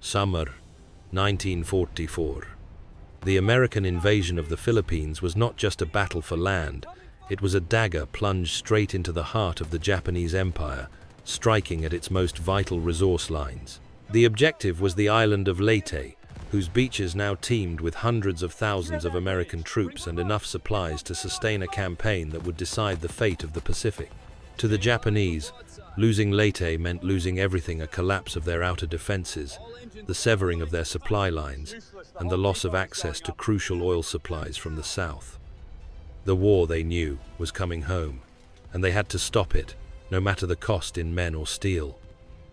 Summer 1944. The American invasion of the Philippines was not just a battle for land, it was a dagger plunged straight into the heart of the Japanese Empire, striking at its most vital resource lines. The objective was the island of Leyte, whose beaches now teemed with hundreds of thousands of American troops and enough supplies to sustain a campaign that would decide the fate of the Pacific. To the Japanese, losing Leyte meant losing everything: a collapse of their outer defenses, the severing of their supply lines, and the loss of access to crucial oil supplies from the south. The war, they knew, was coming home, and they had to stop it, no matter the cost in men or steel.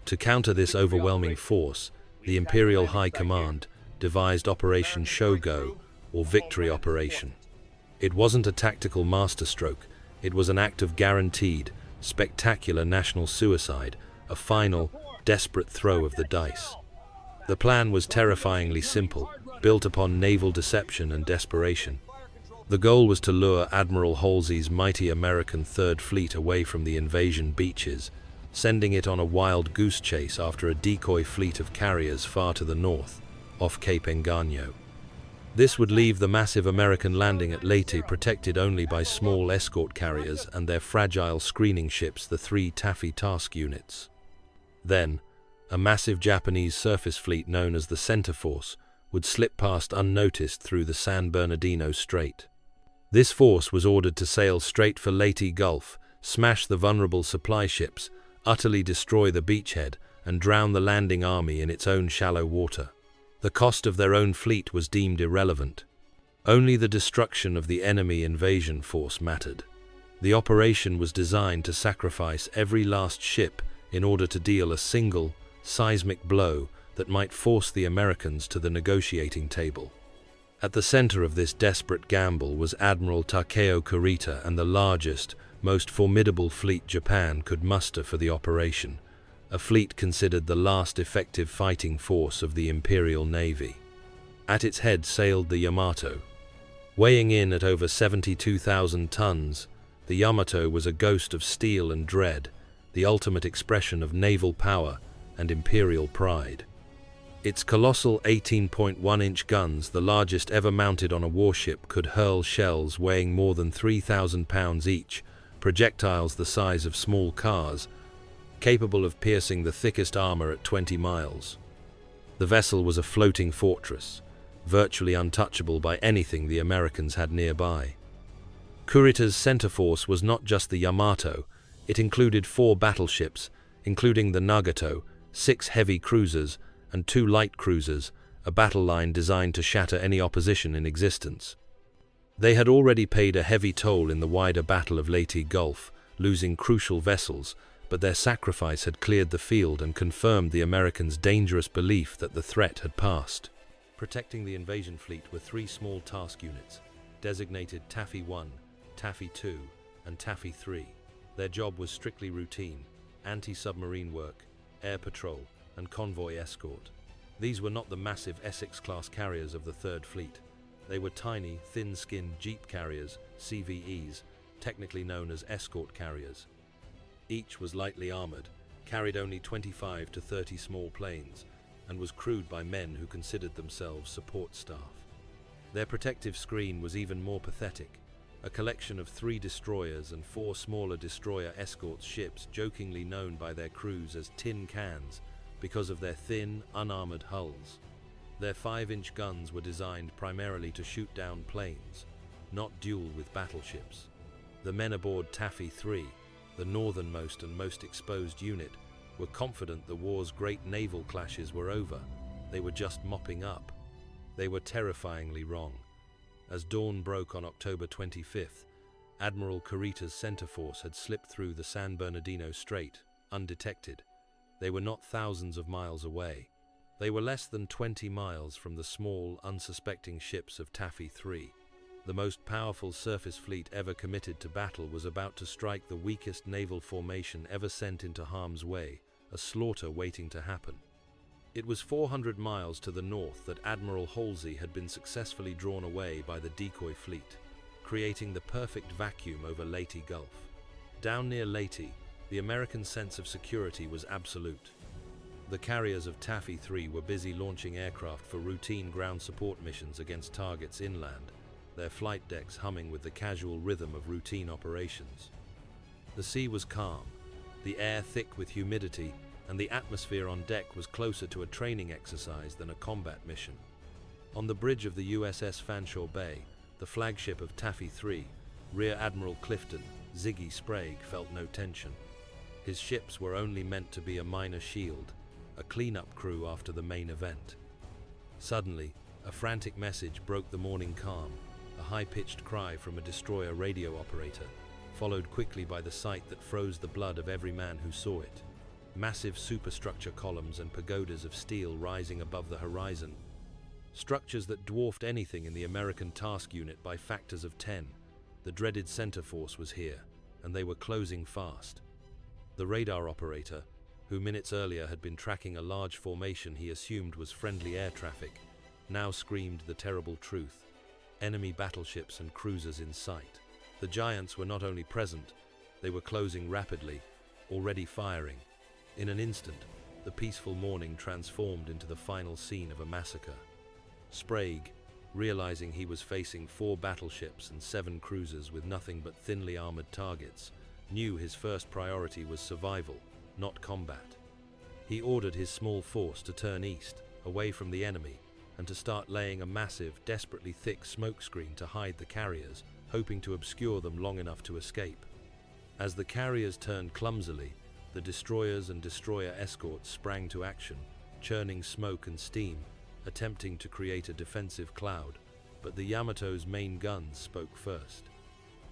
To counter this overwhelming force, the Imperial High Command devised Operation Shogo, or Victory Operation. It wasn't a tactical masterstroke, it was an act of guaranteed, spectacular national suicide, a final, desperate throw of the dice. The plan was terrifyingly simple, built upon naval deception and desperation. The goal was to lure Admiral Halsey's mighty American Third Fleet away from the invasion beaches, sending it on a wild goose chase after a decoy fleet of carriers far to the north, off Cape Engano. This would leave the massive American landing at Leyte protected only by small escort carriers and their fragile screening ships, the 3 Taffy task units. Then, a massive Japanese surface fleet known as the Center Force would slip past unnoticed through the San Bernardino Strait. This force was ordered to sail straight for Leyte Gulf, smash the vulnerable supply ships, utterly destroy the beachhead, and drown the landing army in its own shallow water. The cost of their own fleet was deemed irrelevant. Only the destruction of the enemy invasion force mattered. The operation was designed to sacrifice every last ship in order to deal a single, seismic blow that might force the Americans to the negotiating table. At the center of this desperate gamble was Admiral Takeo Kurita and the largest, most formidable fleet Japan could muster for the operation, a fleet considered the last effective fighting force of the Imperial Navy. At its head sailed the Yamato. Weighing in at over 72,000 tons, the Yamato was a ghost of steel and dread, the ultimate expression of naval power and imperial pride. Its colossal 18.1-inch guns, the largest ever mounted on a warship, could hurl shells weighing more than 3,000 pounds each, projectiles the size of small cars, capable of piercing the thickest armor at 20 miles. The vessel was a floating fortress, virtually untouchable by anything the Americans had nearby. Kurita's center force was not just the Yamato, it included 4 battleships, including the Nagato, 6 heavy cruisers, and 2 light cruisers, a battle line designed to shatter any opposition in existence. They had already paid a heavy toll in the wider Battle of Leyte Gulf, losing crucial vessels, but their sacrifice had cleared the field and confirmed the Americans' dangerous belief that the threat had passed. Protecting the invasion fleet were 3 small task units, designated Taffy 1, Taffy 2, and Taffy 3. Their job was strictly routine: anti-submarine work, air patrol, and convoy escort. These were not the massive Essex-class carriers of the Third Fleet. They were tiny, thin-skinned jeep carriers, CVEs, technically known as escort carriers. Each was lightly armored, carried only 25 to 30 small planes, and was crewed by men who considered themselves support staff. Their protective screen was even more pathetic: a collection of 3 destroyers and 4 smaller destroyer escort ships, jokingly known by their crews as tin cans because of their thin, unarmored hulls. Their 5-inch guns were designed primarily to shoot down planes, not duel with battleships. The men aboard Taffy 3, the northernmost and most exposed unit, were confident the war's great naval clashes were over. They were just mopping up. They were terrifyingly wrong. As dawn broke on October 25th, Admiral Kurita's center force had slipped through the San Bernardino Strait, undetected. They were not thousands of miles away. They were less than 20 miles from the small, unsuspecting ships of Taffy 3. The most powerful surface fleet ever committed to battle was about to strike the weakest naval formation ever sent into harm's way, a slaughter waiting to happen. It was 400 miles to the north that Admiral Halsey had been successfully drawn away by the decoy fleet, creating the perfect vacuum over Leyte Gulf. Down near Leyte, the American sense of security was absolute. The carriers of Taffy 3 were busy launching aircraft for routine ground support missions against targets inland, their flight decks humming with the casual rhythm of routine operations. The sea was calm, the air thick with humidity, and the atmosphere on deck was closer to a training exercise than a combat mission. On the bridge of the USS Fanshawe Bay, the flagship of Taffy 3, Rear Admiral Clifton, Ziggy Sprague, felt no tension. His ships were only meant to be a minor shield, a cleanup crew after the main event. Suddenly, a frantic message broke the morning calm, a high-pitched cry from a destroyer radio operator, followed quickly by the sight that froze the blood of every man who saw it. Massive superstructure columns and pagodas of steel rising above the horizon. Structures that dwarfed anything in the American task unit by factors of 10. The dreaded center force was here, and they were closing fast. The radar operator, who minutes earlier had been tracking a large formation he assumed was friendly air traffic, now screamed the terrible truth. Enemy battleships and cruisers in sight. The giants were not only present, they were closing rapidly, already firing. In an instant, the peaceful morning transformed into the final scene of a massacre. Sprague, realizing he was facing 4 battleships and 7 cruisers with nothing but thinly armored targets, knew his first priority was survival, not combat. He ordered his small force to turn east, away from the enemy, and to start laying a massive, desperately thick smokescreen to hide the carriers, hoping to obscure them long enough to escape. As the carriers turned clumsily, the destroyers and destroyer escorts sprang to action, churning smoke and steam, attempting to create a defensive cloud, but the Yamato's main guns spoke first.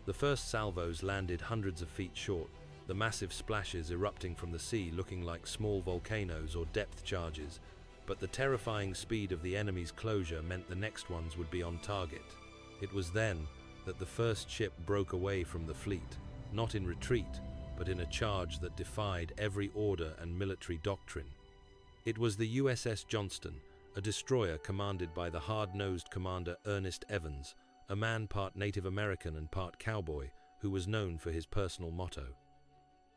The first salvos landed hundreds of feet short, the massive splashes erupting from the sea looking like small volcanoes or depth charges, but the terrifying speed of the enemy's closure meant the next ones would be on target. It was then that the first ship broke away from the fleet, not in retreat, but in a charge that defied every order and military doctrine. It was the USS Johnston, a destroyer commanded by the hard-nosed Commander Ernest Evans, a man part Native American and part cowboy, who was known for his personal motto,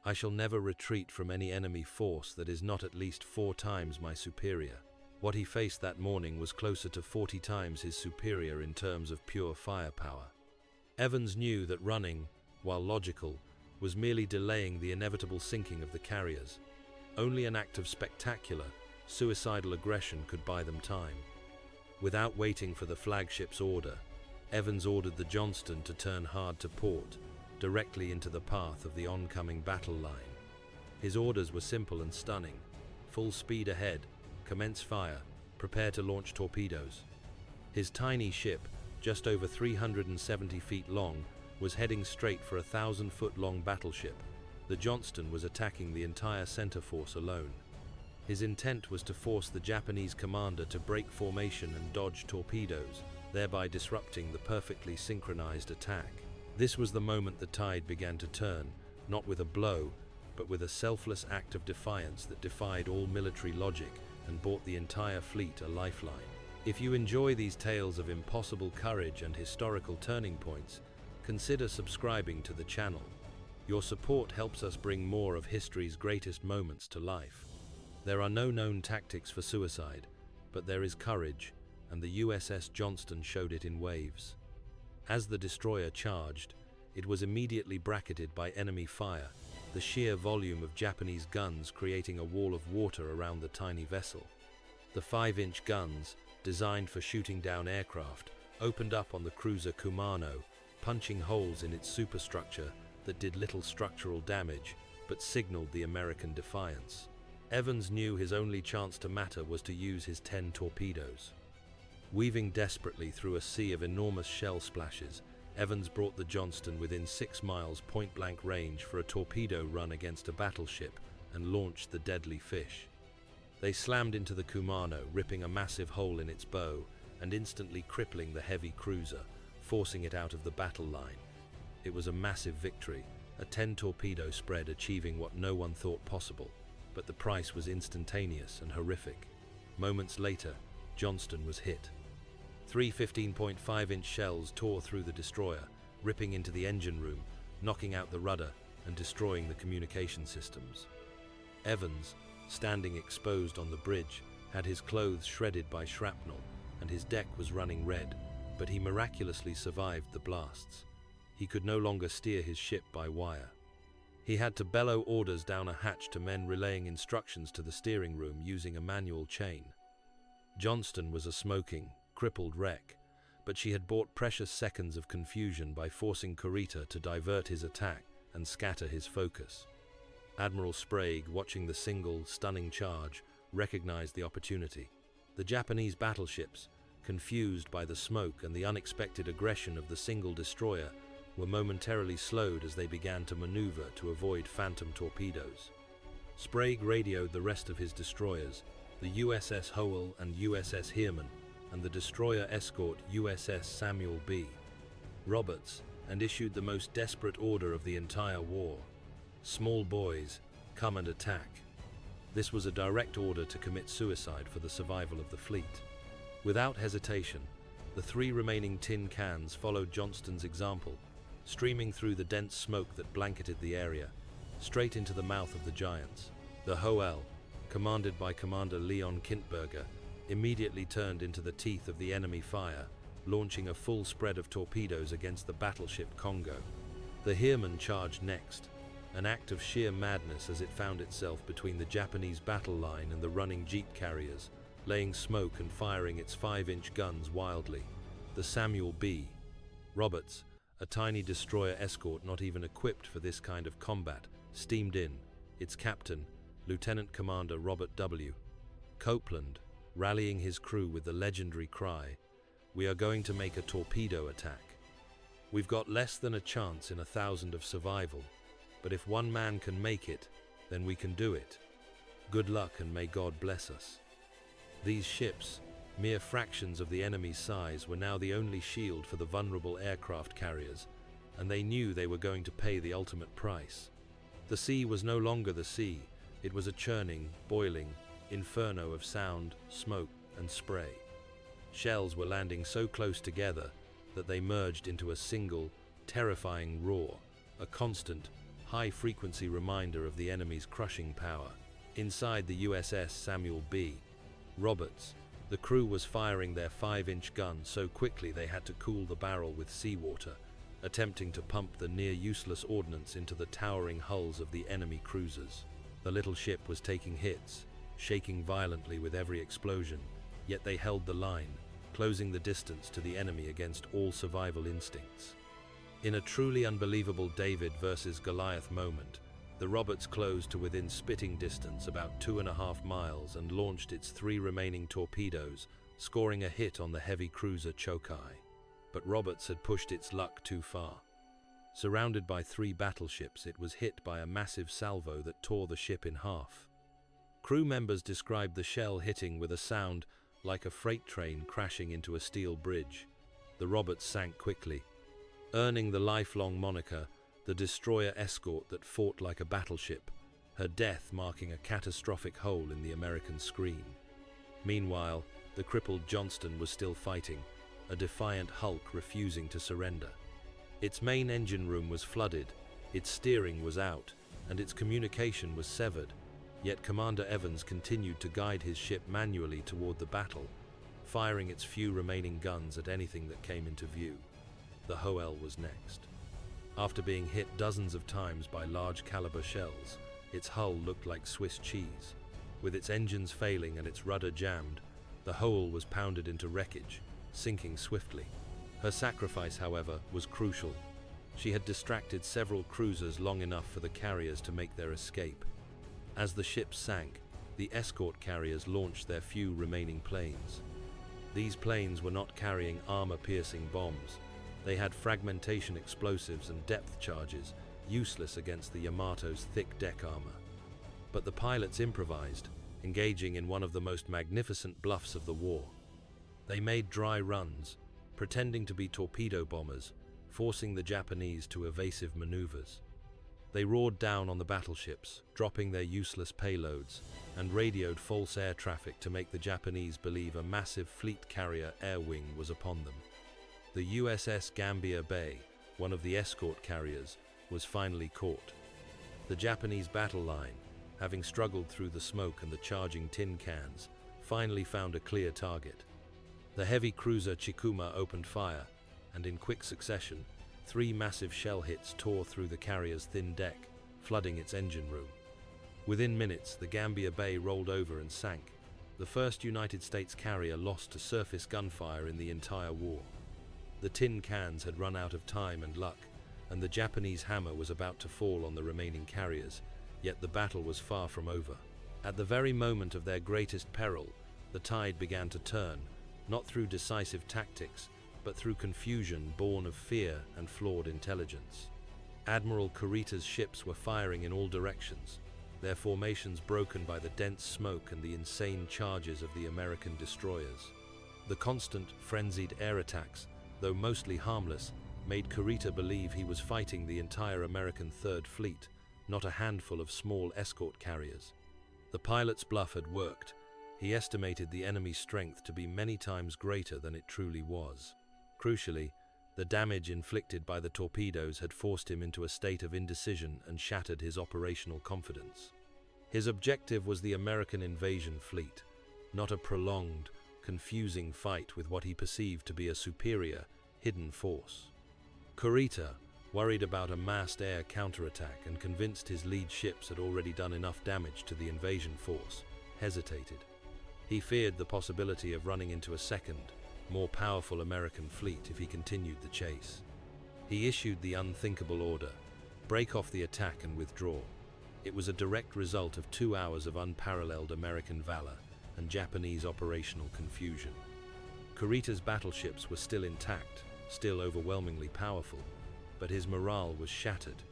"I shall never retreat from any enemy force that is not at least 4 times my superior." What he faced that morning was closer to 40 times his superior in terms of pure firepower. Evans knew that running, while logical, was merely delaying the inevitable sinking of the carriers. Only an act of spectacular, suicidal aggression could buy them time. Without waiting for the flagship's order, Evans ordered the Johnston to turn hard to port, directly into the path of the oncoming battle line. His orders were simple and stunning. Full speed ahead, commence fire, prepare to launch torpedoes. His tiny ship, just over 370 feet long, was heading straight for a 1,000-foot-long battleship. The Johnston was attacking the entire center force alone. His intent was to force the Japanese commander to break formation and dodge torpedoes, thereby disrupting the perfectly synchronized attack. This was the moment the tide began to turn, not with a blow, but with a selfless act of defiance that defied all military logic and bought the entire fleet a lifeline. If you enjoy these tales of impossible courage and historical turning points, consider subscribing to the channel. Your support helps us bring more of history's greatest moments to life. There are no known tactics for suicide, but there is courage, and the USS Johnston showed it in waves. As the destroyer charged, it was immediately bracketed by enemy fire, the sheer volume of Japanese guns creating a wall of water around the tiny vessel. The 5-inch guns, designed for shooting down aircraft, opened up on the cruiser Kumano, punching holes in its superstructure that did little structural damage, but signaled the American defiance. Evans knew his only chance to matter was to use his 10 torpedoes. Weaving desperately through a sea of enormous shell splashes, Evans brought the Johnston within 6 miles point-blank range for a torpedo run against a battleship and launched the deadly fish. They slammed into the Kumano, ripping a massive hole in its bow and instantly crippling the heavy cruiser, forcing it out of the battle line. It was a massive victory, a 10-torpedo spread achieving what no one thought possible, but the price was instantaneous and horrific. Moments later, Johnston was hit. 3 15.5-inch shells tore through the destroyer, ripping into the engine room, knocking out the rudder and destroying the communication systems. Evans, standing exposed on the bridge, had his clothes shredded by shrapnel, and his deck was running red, but he miraculously survived the blasts. He could no longer steer his ship by wire. He had to bellow orders down a hatch to men relaying instructions to the steering room using a manual chain. Johnston was a smoking, crippled wreck, but she had bought precious seconds of confusion by forcing Kurita to divert his attack and scatter his focus. Admiral Sprague, watching the single, stunning charge, recognized the opportunity. The Japanese battleships, confused by the smoke and the unexpected aggression of the single destroyer, were momentarily slowed as they began to maneuver to avoid phantom torpedoes. Sprague radioed the rest of his destroyers, the USS Howell and USS Heermann, and the destroyer escort USS Samuel B. Roberts, and issued the most desperate order of the entire war. "Small boys, come and attack." This was a direct order to commit suicide for the survival of the fleet. Without hesitation, the 3 remaining tin cans followed Johnston's example, streaming through the dense smoke that blanketed the area, straight into the mouth of the giants. The Howell, commanded by Commander Leon Kintberger, immediately turned into the teeth of the enemy fire, launching a full spread of torpedoes against the battleship Congo. The Heermann charged next, an act of sheer madness as it found itself between the Japanese battle line and the running jeep carriers, laying smoke and firing its 5-inch guns wildly. The Samuel B. Roberts, a tiny destroyer escort not even equipped for this kind of combat, steamed in, its captain, Lieutenant Commander Robert W. Copeland, rallying his crew with the legendary cry, "We are going to make a torpedo attack. We've got less than a chance in 1,000 of survival, but if one man can make it, then we can do it. Good luck and may God bless us." These ships, mere fractions of the enemy's size, were now the only shield for the vulnerable aircraft carriers, and they knew they were going to pay the ultimate price. The sea was no longer the sea, it was a churning, boiling inferno of sound, smoke, and spray. Shells were landing so close together that they merged into a single, terrifying roar, a constant, high-frequency reminder of the enemy's crushing power. Inside the USS Samuel B. Roberts, the crew was firing their 5-inch gun so quickly they had to cool the barrel with seawater, attempting to pump the near-useless ordnance into the towering hulls of the enemy cruisers. The little ship was taking hits, shaking violently with every explosion, yet they held the line, closing the distance to the enemy against all survival instincts. In a truly unbelievable David versus Goliath moment, the Roberts closed to within spitting distance, about 2.5 miles, and launched its 3 remaining torpedoes, scoring a hit on the heavy cruiser Chokai. But Roberts had pushed its luck too far. Surrounded by 3 battleships, it was hit by a massive salvo that tore the ship in half. Crew members described the shell hitting with a sound like a freight train crashing into a steel bridge. The Roberts sank quickly, earning the lifelong moniker, the destroyer escort that fought like a battleship, her death marking a catastrophic hole in the American screen. Meanwhile, the crippled Johnston was still fighting, a defiant hulk refusing to surrender. Its main engine room was flooded, its steering was out, and its communication was severed, yet Commander Evans continued to guide his ship manually toward the battle, firing its few remaining guns at anything that came into view. The Howell was next. After being hit dozens of times by large caliber shells, its hull looked like Swiss cheese. With its engines failing and its rudder jammed, the Howell was pounded into wreckage, sinking swiftly. Her sacrifice, however, was crucial. She had distracted several cruisers long enough for the carriers to make their escape. As the ship sank, the escort carriers launched their few remaining planes. These planes were not carrying armor-piercing bombs. They had fragmentation explosives and depth charges, useless against the Yamato's thick deck armor. But the pilots improvised, engaging in one of the most magnificent bluffs of the war. They made dry runs, pretending to be torpedo bombers, forcing the Japanese to evasive maneuvers. They roared down on the battleships, dropping their useless payloads, and radioed false air traffic to make the Japanese believe a massive fleet carrier air wing was upon them. The USS Gambier Bay, one of the escort carriers, was finally caught. The Japanese battle line, having struggled through the smoke and the charging tin cans, finally found a clear target. The heavy cruiser Chikuma opened fire, and in quick succession, 3 massive shell hits tore through the carrier's thin deck, flooding its engine room. Within minutes, the Gambia Bay rolled over and sank, the first United States carrier lost to surface gunfire in the entire war. The tin cans had run out of time and luck, and the Japanese hammer was about to fall on the remaining carriers, yet the battle was far from over. At the very moment of their greatest peril, the tide began to turn, not through decisive tactics, but through confusion born of fear and flawed intelligence. Admiral Kurita's ships were firing in all directions, their formations broken by the dense smoke and the insane charges of the American destroyers. The constant, frenzied air attacks, though mostly harmless, made Kurita believe he was fighting the entire American Third Fleet, not a handful of small escort carriers. The pilot's bluff had worked. He estimated the enemy's strength to be many times greater than it truly was. Crucially, the damage inflicted by the torpedoes had forced him into a state of indecision and shattered his operational confidence. His objective was the American invasion fleet, not a prolonged, confusing fight with what he perceived to be a superior, hidden force. Kurita, worried about a massed air counterattack and convinced his lead ships had already done enough damage to the invasion force, hesitated. He feared the possibility of running into a second, more powerful American fleet if he continued the chase. He issued the unthinkable order: break off the attack and withdraw. It was a direct result of 2 hours of unparalleled American valor and Japanese operational confusion. Kurita's battleships were still intact, still overwhelmingly powerful, but his morale was shattered,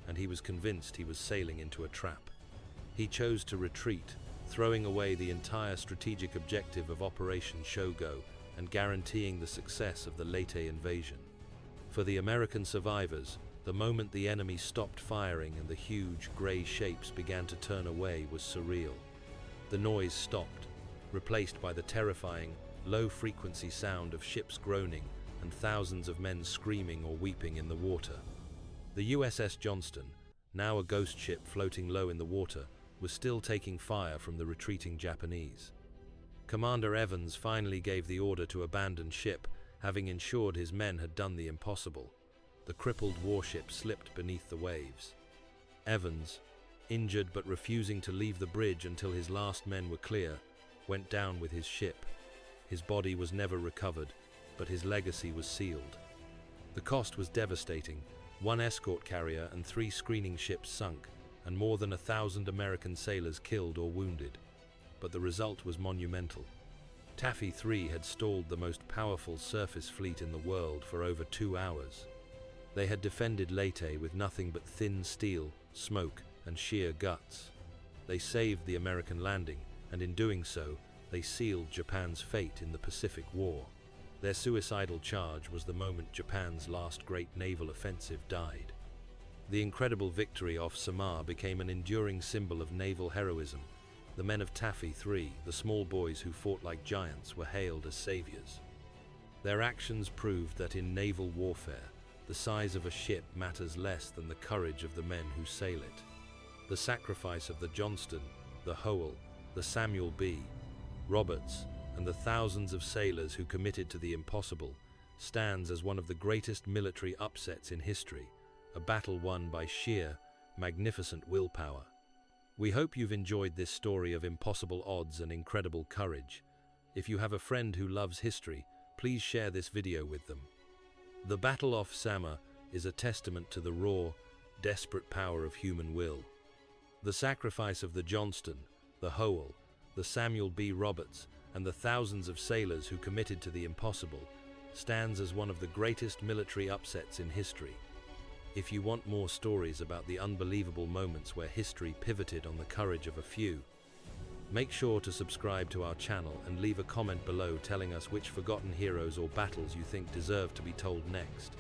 and he was convinced he was sailing into a trap. He chose to retreat, throwing away the entire strategic objective of Operation Shogo and guaranteeing the success of the Leyte invasion. For the American survivors, the moment the enemy stopped firing and the huge grey shapes began to turn away was surreal. The noise stopped, replaced by the terrifying, low-frequency sound of ships groaning and thousands of men screaming or weeping in the water. The USS Johnston, now a ghost ship floating low in the water, was still taking fire from the retreating Japanese. Commander Evans finally gave the order to abandon ship, having ensured his men had done the impossible. The crippled warship slipped beneath the waves. Evans, injured but refusing to leave the bridge until his last men were clear, went down with his ship. His body was never recovered, but his legacy was sealed. The cost was devastating: 1 escort carrier and 3 screening ships sunk, and more than 1,000 American sailors killed or wounded. But the result was monumental. Taffy 3 had stalled the most powerful surface fleet in the world for over 2 hours. They had defended Leyte with nothing but thin steel, smoke, and sheer guts. They saved the American landing, and in doing so, they sealed Japan's fate in the Pacific War. Their suicidal charge was the moment Japan's last great naval offensive died. The incredible victory off Samar became an enduring symbol of naval heroism. The men of Taffy 3, the small boys who fought like giants, were hailed as saviors. Their actions proved that in naval warfare, the size of a ship matters less than the courage of the men who sail it. The sacrifice of the Johnston, the Howell, the Samuel B. Roberts, and the thousands of sailors who committed to the impossible stands as one of the greatest military upsets in history, a battle won by sheer, magnificent willpower. We hope you've enjoyed this story of impossible odds and incredible courage. If you have a friend who loves history, please share this video with them. The Battle off Samar is a testament to the raw, desperate power of human will. The sacrifice of the Johnston, the Howell, the Samuel B. Roberts, and the thousands of sailors who committed to the impossible stands as one of the greatest military upsets in history. If you want more stories about the unbelievable moments where history pivoted on the courage of a few, make sure to subscribe to our channel and leave a comment below telling us which forgotten heroes or battles you think deserve to be told next.